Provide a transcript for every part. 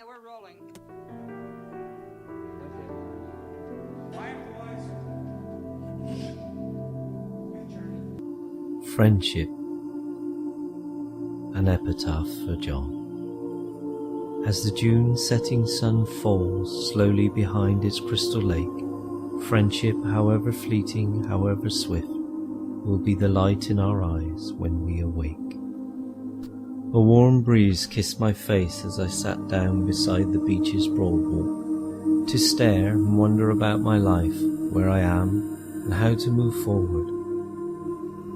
Yeah, we're rolling. Friendship, an epitaph for John. As the June setting sun falls slowly behind its crystal lake, friendship, however fleeting, however swift, will be the light in our eyes when we awake. A warm breeze kissed my face as I sat down beside the beach's broad walk, to stare and wonder about my life, where I am, and how to move forward.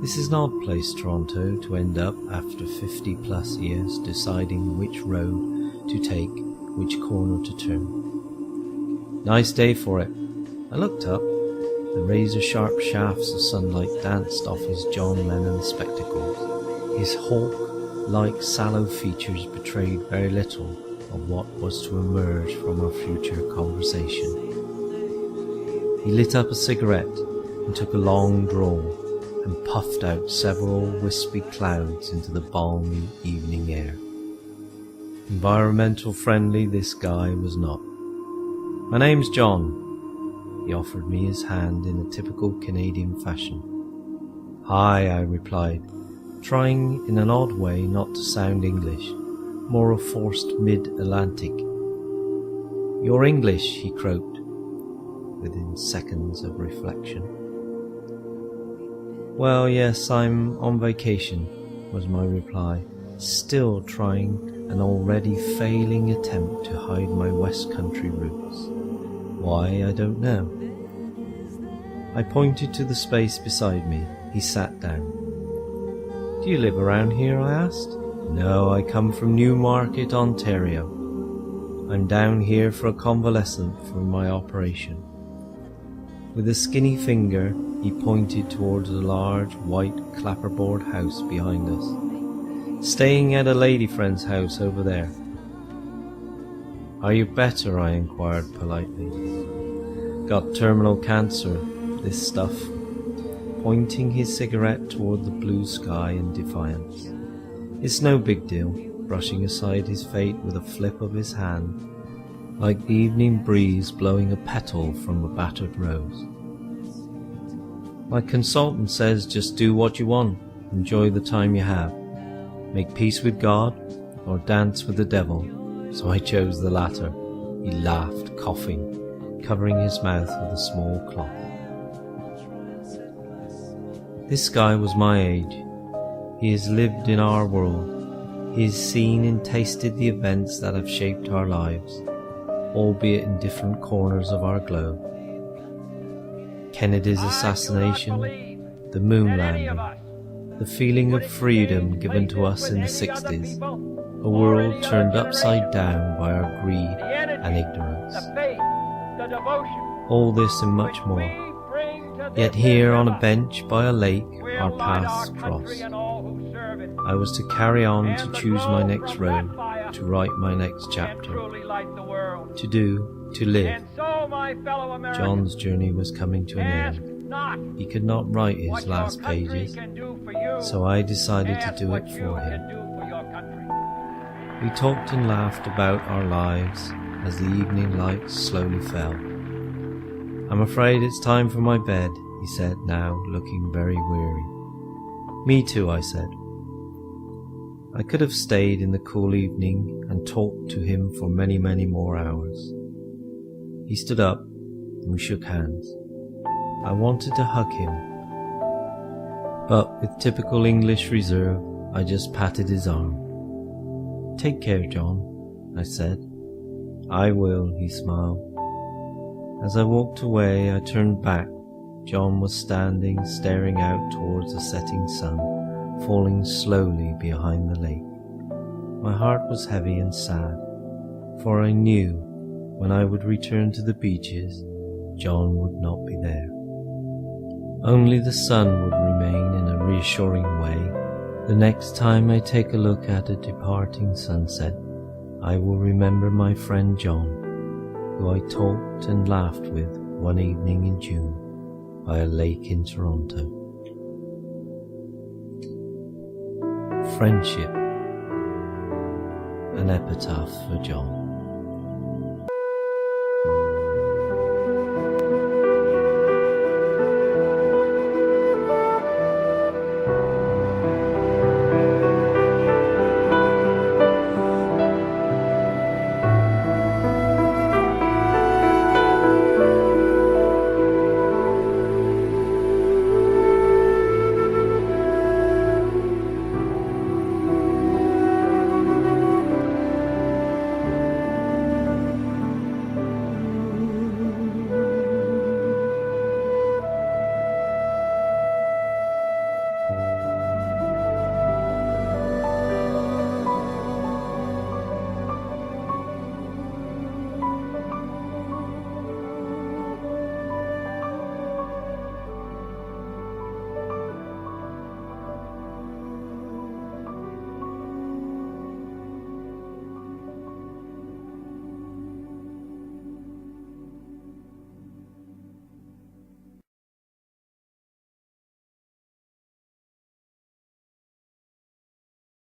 This is an odd place, Toronto, to end up after 50 plus years deciding which road to take, which corner to turn. Nice day for it. I looked up. The razor-sharp shafts of sunlight danced off his John Lennon spectacles. His hawk-like sallow features betrayed very little of what was to emerge from our future conversation. He lit up a cigarette and took a long draw, and puffed out several wispy clouds into the balmy evening air. Environmental friendly this guy was not. "My name's John." He offered me his hand in a typical Canadian fashion. "Hi," I replied, trying in an odd way not to sound English, more a forced mid-Atlantic. "You're English," he croaked, within seconds of reflection. "Well, yes, I'm on vacation," was my reply, still trying an already failing attempt to hide my West Country roots. Why, I don't know. I pointed to the space beside me. He sat down. "Do you live around here?" I asked. "No, I come from Newmarket, Ontario. I'm down here for a convalescent from my operation." With a skinny finger, he pointed towards a large white clapperboard house behind us. "Staying at a lady friend's house over there." "Are you better?" I inquired politely. "Got terminal cancer, this stuff," pointing his cigarette toward the blue sky in defiance. "It's no big deal," brushing aside his fate with a flip of his hand, like the evening breeze blowing a petal from a battered rose. "My consultant says just do what you want, enjoy the time you have, make peace with God or dance with the devil, so I chose the latter." He laughed, coughing, covering his mouth with a small cloth. This guy was my age. He has lived in our world. He has seen and tasted the events that have shaped our lives, albeit in different corners of our globe. Kennedy's assassination, the moon landing, the feeling of freedom given to us in the 60s, a world turned upside down by our greed and ignorance. All this and much more. Yet here on a bench by a lake, our paths crossed. I was to carry on, to choose my next road, to write my next chapter, to do, to live. John's journey was coming to an end. He could not write his last pages, so I decided to do it for him. We talked and laughed about our lives as the evening light slowly fell. "I'm afraid it's time for my bed," he said, now looking very weary. "Me too," I said. I could have stayed in the cool evening and talked to him for many, many more hours. He stood up and we shook hands. I wanted to hug him, but with typical English reserve, I just patted his arm. "Take care, John," I said. "I will," he smiled. As I walked away, I turned back. John was standing, staring out towards the setting sun, falling slowly behind the lake. My heart was heavy and sad, for I knew when I would return to the beaches, John would not be there. Only the sun would remain in a reassuring way. The next time I take a look at a departing sunset, I will remember my friend John, who I talked and laughed with one evening in June by a lake in Toronto. Friendship, an epitaph for John.